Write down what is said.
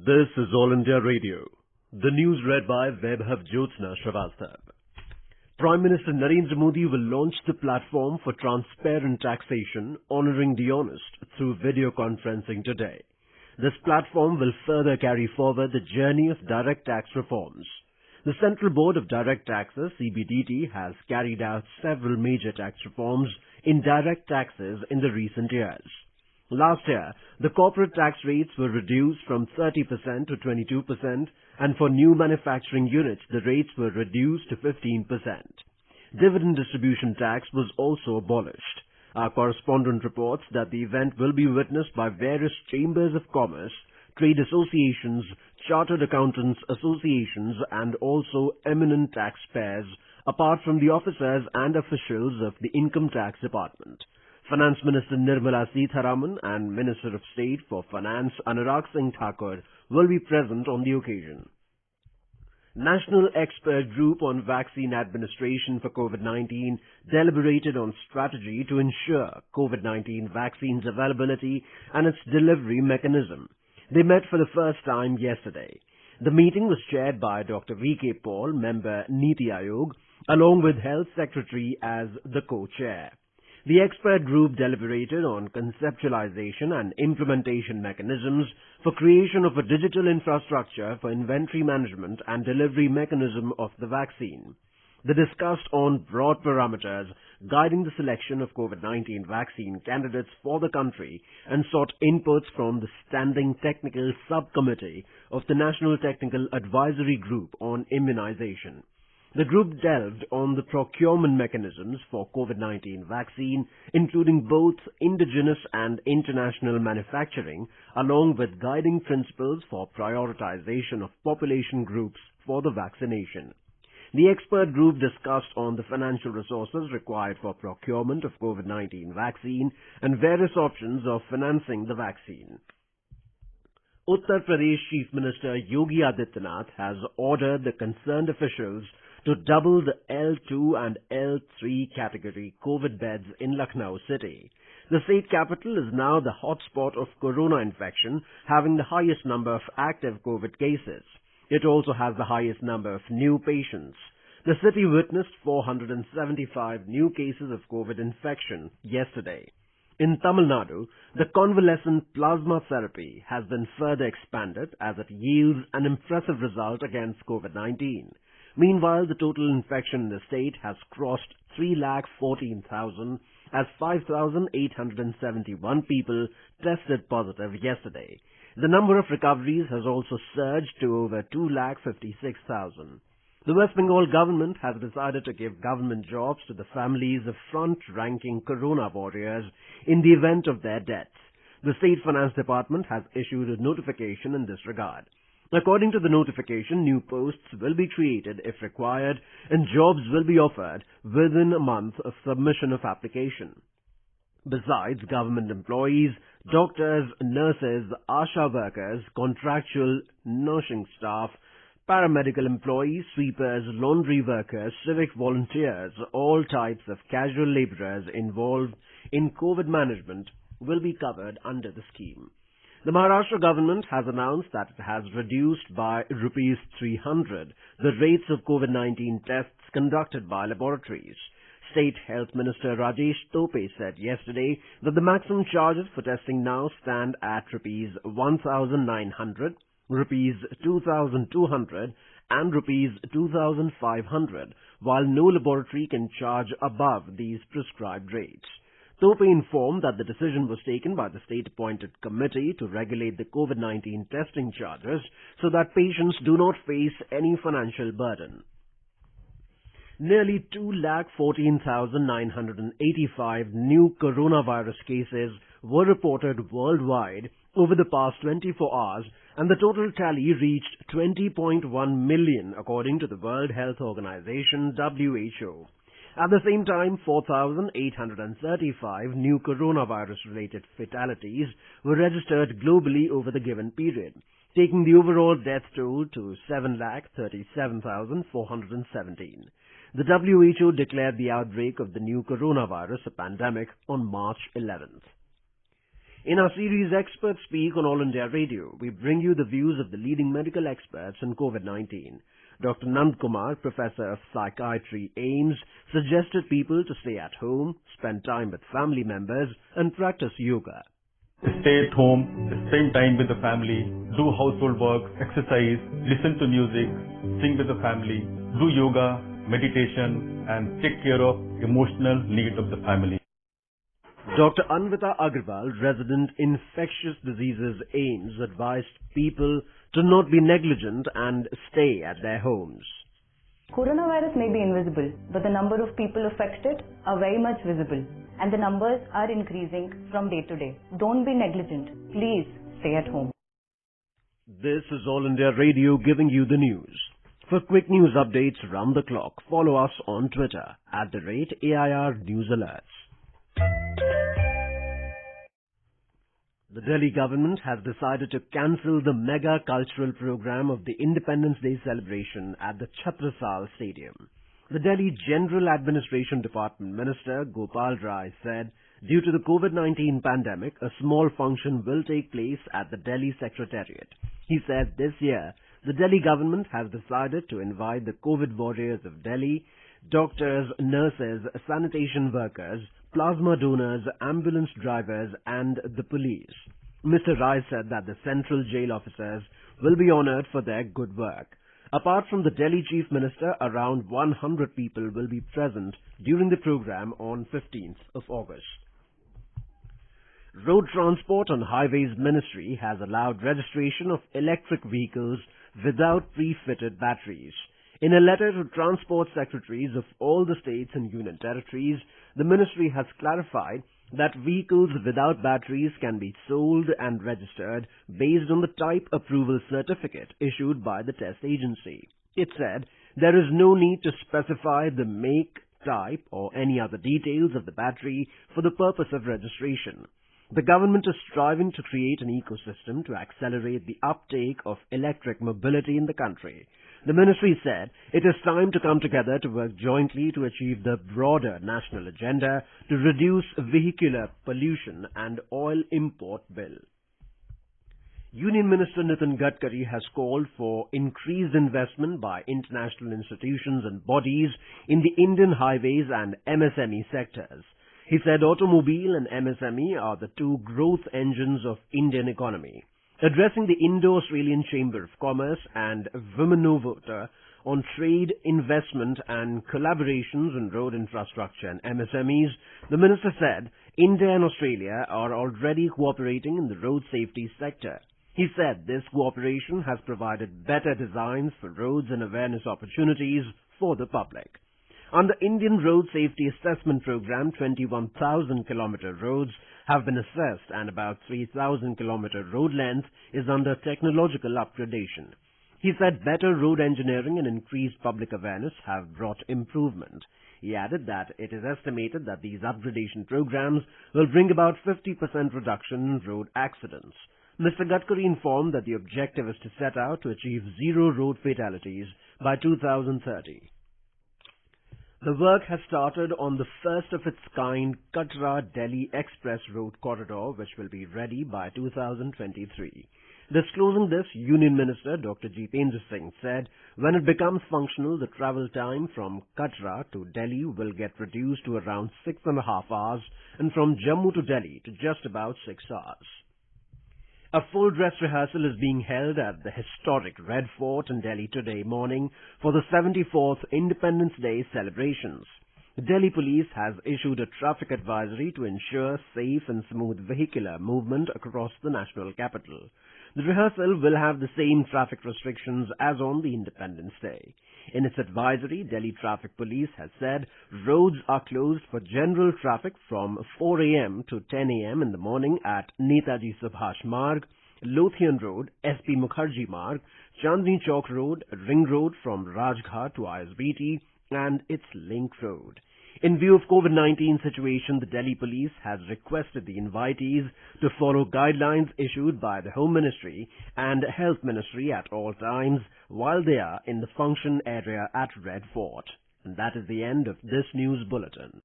This is All India Radio. The news read by Vaibhav Jyotsna Shrivastava. Prime Minister Narendra Modi will launch the platform for transparent taxation, honouring the honest, through video conferencing today. This platform will further carry forward the journey of direct tax reforms. The Central Board of Direct Taxes, CBDT, has carried out several major tax reforms in direct taxes in the recent years. Last year, the corporate tax rates were reduced from 30% to 22%, and for new manufacturing units, the rates were reduced to 15%. Dividend distribution tax was also abolished. Our correspondent reports that the event will be witnessed by various chambers of commerce, trade associations, chartered accountants associations, and also eminent taxpayers, apart from the officers and officials of the Income Tax Department. Finance Minister Nirmala Sitharaman and Minister of State for Finance Anurag Singh Thakur will be present on the occasion. National Expert Group on Vaccine Administration for COVID-19 deliberated on strategy to ensure COVID-19 vaccines availability and its delivery mechanism. They met for the first time yesterday. The meeting was chaired by Dr. V.K. Paul, member Niti Aayog, along with Health Secretary as the co-chair. The expert group deliberated on conceptualization and implementation mechanisms for creation of a digital infrastructure for inventory management and delivery mechanism of the vaccine. They discussed on broad parameters guiding the selection of COVID-19 vaccine candidates for the country and sought inputs from the Standing Technical Subcommittee of the National Technical Advisory Group on Immunization. The group delved on the procurement mechanisms for COVID-19 vaccine, including both indigenous and international manufacturing, along with guiding principles for prioritization of population groups for the vaccination. The expert group discussed on the financial resources required for procurement of COVID-19 vaccine and various options of financing the vaccine. Uttar Pradesh Chief Minister Yogi Adityanath has ordered the concerned officials to double the L2 and L3 category COVID beds in Lucknow city. The state capital is now the hotspot of corona infection, having the highest number of active COVID cases. It also has the highest number of new patients. The city witnessed 475 new cases of COVID infection yesterday. In Tamil Nadu, the convalescent plasma therapy has been further expanded as it yields an impressive result against COVID-19. Meanwhile, the total infection in the state has crossed 314,000 as 5,871 people tested positive yesterday. The number of recoveries has also surged to over 256,000. The West Bengal government has decided to give government jobs to the families of front-ranking corona warriors in the event of their deaths. The State Finance Department has issued a notification in this regard. According to the notification, new posts will be created if required and jobs will be offered within a month of submission of application. Besides government employees, doctors, nurses, ASHA workers, contractual nursing staff, paramedical employees, sweepers, laundry workers, civic volunteers, all types of casual laborers involved in COVID management will be covered under the scheme. The Maharashtra government has announced that it has reduced by Rs 300 the rates of COVID-19 tests conducted by laboratories. State Health Minister Rajesh Tope said yesterday that the maximum charges for testing now stand at Rs 1,900, Rs 2,200 and Rs 2,500, while no laboratory can charge above these prescribed rates. Tope informed that the decision was taken by the state-appointed committee to regulate the COVID-19 testing charges so that patients do not face any financial burden. Nearly 214,985 new coronavirus cases were reported worldwide over the past 24 hours, and the total tally reached 20.1 million according to the World Health Organization (WHO). At the same time, 4,835 new coronavirus-related fatalities were registered globally over the given period, taking the overall death toll to 7,37,417. The WHO declared the outbreak of the new coronavirus a pandemic on March 11th. In our series Experts Speak on All India Radio, we bring you the views of the leading medical experts on COVID-19. Dr. Nand Kumar, Professor of Psychiatry, AIIMS, suggested people to stay at home, spend time with family members, and practice yoga. Stay at home, spend time with the family, do household work, exercise, listen to music, sing with the family, do yoga, meditation, and take care of emotional needs of the family. Dr. Anvita Agarwal, resident Infectious Diseases AIIMS, advised people to not be negligent and stay at their homes. Coronavirus may be invisible, but the number of people affected are very much visible, and the numbers are increasing from day to day. Don't be negligent. Please stay at home. This is All India Radio giving you the news. For quick news updates round the clock, follow us on Twitter @AIR News Alerts. The Delhi government has decided to cancel the mega cultural program of the Independence Day celebration at the Chhatrasal Stadium. The Delhi General Administration Department Minister Gopal Rai said, due to the COVID-19 pandemic, a small function will take place at the Delhi Secretariat. He said this year, the Delhi government has decided to invite the COVID warriors of Delhi, doctors, nurses, sanitation workers, plasma donors, ambulance drivers, and the police. Mr. Rai said that the central jail officers will be honoured for their good work. Apart from the Delhi Chief Minister, around 100 people will be present during the program on 15th of August. Road Transport and Highways Ministry has allowed registration of electric vehicles without pre-fitted batteries. In a letter to transport secretaries of all the states and union territories, the ministry has clarified that vehicles without batteries can be sold and registered based on the type approval certificate issued by the test agency. It said there is no need to specify the make, type, or any other details of the battery for the purpose of registration. The government is striving to create an ecosystem to accelerate the uptake of electric mobility in the country. The ministry said it is time to come together to work jointly to achieve the broader national agenda to reduce vehicular pollution and oil import bill. Union Minister Nitin Gadkari has called for increased investment by international institutions and bodies in the Indian highways and MSME sectors. He said automobile and MSME are the two growth engines of Indian economy. Addressing the Indo-Australian Chamber of Commerce and Women No Voter on trade, investment and collaborations in road infrastructure and MSMEs, the minister said India and Australia are already cooperating in the road safety sector. He said this cooperation has provided better designs for roads and awareness opportunities for the public. Under Indian Road Safety Assessment Program, 21,000-kilometer roads have been assessed and about 3,000-kilometer road length is under technological upgradation. He said better road engineering and increased public awareness have brought improvement. He added that it is estimated that these upgradation programs will bring about 50% reduction in road accidents. Mr. Gadkari informed that the objective is to set out to achieve zero road fatalities by 2030. The work has started on the first of its kind Katra-Delhi Express Road Corridor, which will be ready by 2023. Disclosing this, Union Minister Dr. Jitendra Singh said, when it becomes functional, the travel time from Katra to Delhi will get reduced to around 6.5 hours and from Jammu to Delhi to just about 6 hours. A full dress rehearsal is being held at the historic Red Fort in Delhi today morning for the 74th Independence Day celebrations. The Delhi Police has issued a traffic advisory to ensure safe and smooth vehicular movement across the national capital. The rehearsal will have the same traffic restrictions as on the Independence Day. In its advisory, Delhi Traffic Police has said roads are closed for general traffic from 4 a.m. to 10 a.m. in the morning at Netaji Subhash Marg, Lothian Road, SP Mukherjee Marg, Chandni Chowk Road, Ring Road from Rajghat to ISBT, and its Link Road. In view of COVID-19 situation, the Delhi Police has requested the invitees to follow guidelines issued by the Home Ministry and Health Ministry at all times while they are in the function area at Red Fort. And that is the end of this news bulletin.